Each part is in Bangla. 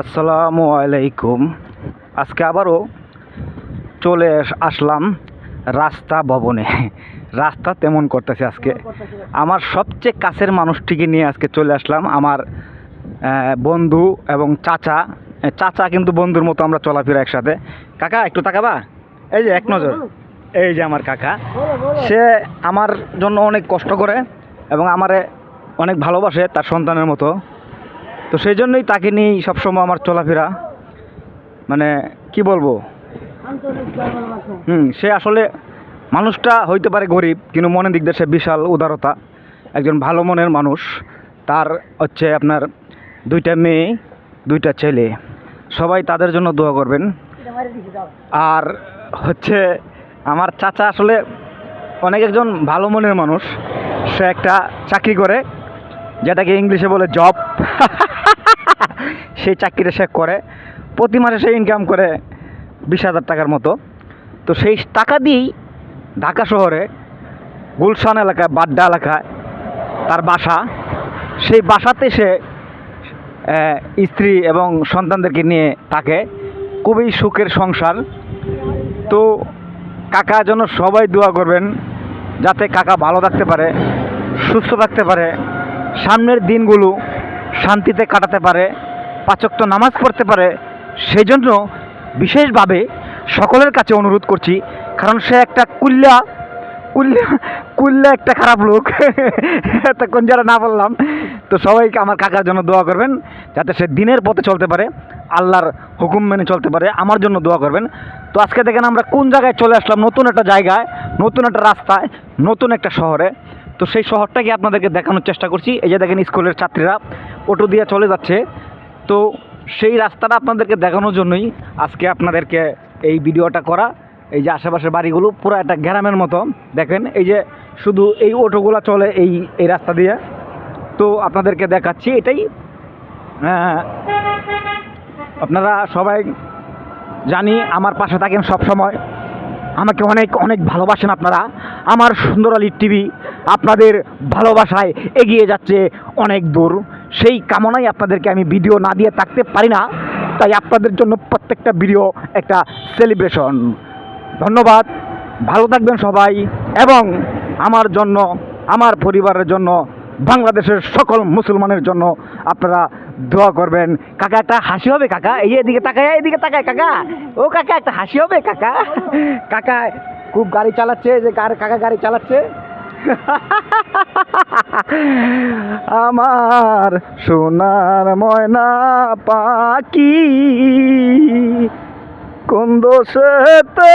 আসসালামু আলাইকুম। আজকে আবারও চলে আসলাম রাস্তা ভবনে। রাস্তা তেমন করতেছে আজকে। আমার সবচেয়ে কাছের মানুষটিকে নিয়ে আজকে চলে আসলাম, আমার বন্ধু এবং চাচা। চাচা কিন্তু বন্ধুর মতো আমরা চলাফেরা একসাথে। কাকা একটু তাকাবা, এই যে এক নজর, এই যে আমার কাকা। সে আমার জন্য অনেক কষ্ট করে এবং আমারে অনেক ভালোবাসে তার সন্তানের মতো। তো সেই জন্যই তাকে নিয়েই সবসময় আমার চলাফেরা, মানে কি বলবো। সে আসলে মানুষটা হইতে পারে গরিব, কিন্তু মনের দিক দিয়ে সে বিশাল উদারতা, একজন ভালো মনের মানুষ। তার হচ্ছে আপনার 2টা মেয়ে 2টা ছেলে, সবাই তাদের জন্য দোয়া করবেন। আর হচ্ছে আমার চাচা আসলে অনেক একজন ভালো মনের মানুষ। সে একটা চাকরি করে, যেটাকে ইংলিশে বলে জব। সেই চাকরিটা সে করে, প্রতি মাসে সে ইনকাম করে 20,000 টাকার মতো। তো সেই টাকা দিয়েই ঢাকা শহরে গুলশান এলাকায়, বাড্ডা এলাকায় তার বাসা। সেই বাসাতে সে স্ত্রী এবং সন্তানদেরকে নিয়ে থাকে, খুবই সুখের সংসার। তো কাকা যেন সবাই দোয়া করবেন, যাতে কাকা ভালো থাকতে পারে, সুস্থ থাকতে পারে, সামনের দিনগুলো শান্তিতে কাটাতে পারে, 5 ওয়াক্ত নামাজ পড়তে পারে। সেই জন্য বিশেষভাবে সকলের কাছে অনুরোধ করছি, কারণ সে একটা কুল্লা কুল্লা কুল্লা একটা খারাপ লোক। তখন যারা না বললাম, তো সবাইকে আমার কাকার জন্য দোয়া করবেন, যাতে সে দিনের পথে চলতে পারে, আল্লাহর হুকুম মেনে চলতে পারে। আমার জন্য দোয়া করবেন। তো আজকে দেখেন আমরা কোন জায়গায় চলে আসলাম, নতুন একটা জায়গায়, নতুন একটা রাস্তায়, নতুন একটা শহরে। তো সেই শহরটাকে আপনাদেরকে দেখানোর চেষ্টা করছি। এই যে দেখেন স্কুলের ছাত্রীরা অটো দিয়ে চলে যাচ্ছে। তো সেই রাস্তাটা আপনাদেরকে দেখানোর জন্যই আজকে আপনাদেরকে এই ভিডিওটা করা। এই যে আশেপাশের বাড়িগুলো পুরো একটা গ্রামের মতো দেখেন, এই যে শুধু এই অটোগুলো চলে এই রাস্তা দিয়ে। তো আপনাদেরকে দেখাচ্ছি এটাই। আপনারা সবাই জানি আমার পাশে থাকেন সব সময়, আমাকে অনেক অনেক ভালোবাসেন আপনারা। আমার সুন্দর আলী টিভি আপনাদের ভালোবাসায় এগিয়ে যাচ্ছে অনেক দূর। সেই কামনায় আপনাদেরকে আমি ভিডিও না দিয়ে থাকতে পারি না, তাই আপনাদের জন্য প্রত্যেকটা ভিডিও একটা সেলিব্রেশন। ধন্যবাদ, ভালো থাকবেন সবাই, এবং আমার জন্য, আমার পরিবারের জন্য, বাংলাদেশের সকল মুসলমানের জন্য আপনারা দোয়া করবেন। কাকা একটা হাসি হবে কাকা, এই এদিকে তাকায়, এদিকে তাকায় কাকা। ও কাকা একটা হাসি হবে কাকা। কাকা খুব গাড়ি চালাচ্ছে, যে কাকা গাড়ি চালাচ্ছে। আমার সোনার ময়না পাখি কোন দোষেতে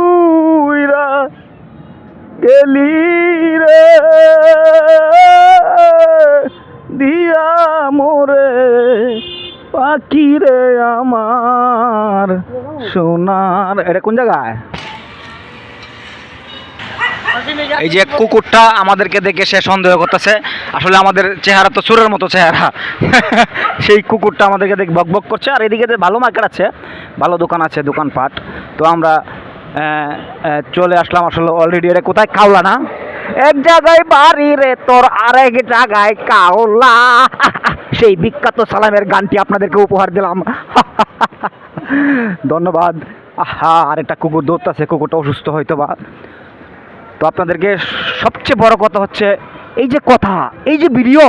উইরা গেলি রে দিয়া মোরে পাখি রে আমার সোনার। এটা কোন জায়গায়? এই যে কুকুরটা আমাদেরকে দেখে সে সন্দেহ করতেছে, আসলে আমাদের চেহারা তো চোরের মতো চেহারা। সেই কুকুরটা আমাদেরকে দেখে বক বক করছে। আর এদিকে ভালো মার্কেট আছে, ভালো দোকান আছে, দোকানপাট। তো আমরা চলে আসলাম আসলে অলরেডি। এটা কোথায়? কাওলা না? এক জায়গায় বাড়ি রে তোর, আরেক জায়গায় কাওলা। সেই বিখ্যাত সালামের গানটি আপনাদেরকে উপহার দিলাম। ধন্যবাদ। আরেকটা কুকুর দৌড়তেছে, কুকুরটা অসুস্থ হয়তো বা। তো আপনাদেরকে সবচেয়ে বড় কথা হচ্ছে, এই যে কথা, এই যে ভিডিও,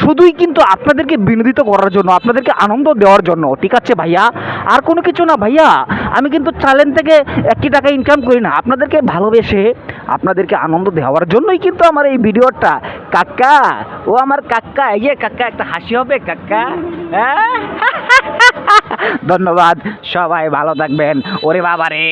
শুধুই কিন্তু আপনাদেরকে বিনোদিত করার জন্য, আপনাদেরকে আনন্দ দেওয়ার জন্য, ঠিক আছে ভাইয়া? আর কোনো কিছু না ভাইয়া। আমি কিন্তু চ্যানেল থেকে 1 টাকা ইনকাম করি না, আপনাদেরকে ভালোবেসে, আপনাদেরকে আনন্দ দেওয়ার জন্যই কিন্তু আমার এই ভিডিওটা। কাকা, ও আমার কাকা, এই যে কাকা একটা হাসি হবে কাকা। হ্যাঁ। ধন্যবাদ, সবাই ভালো থাকবেন। ওরে বাবা রে।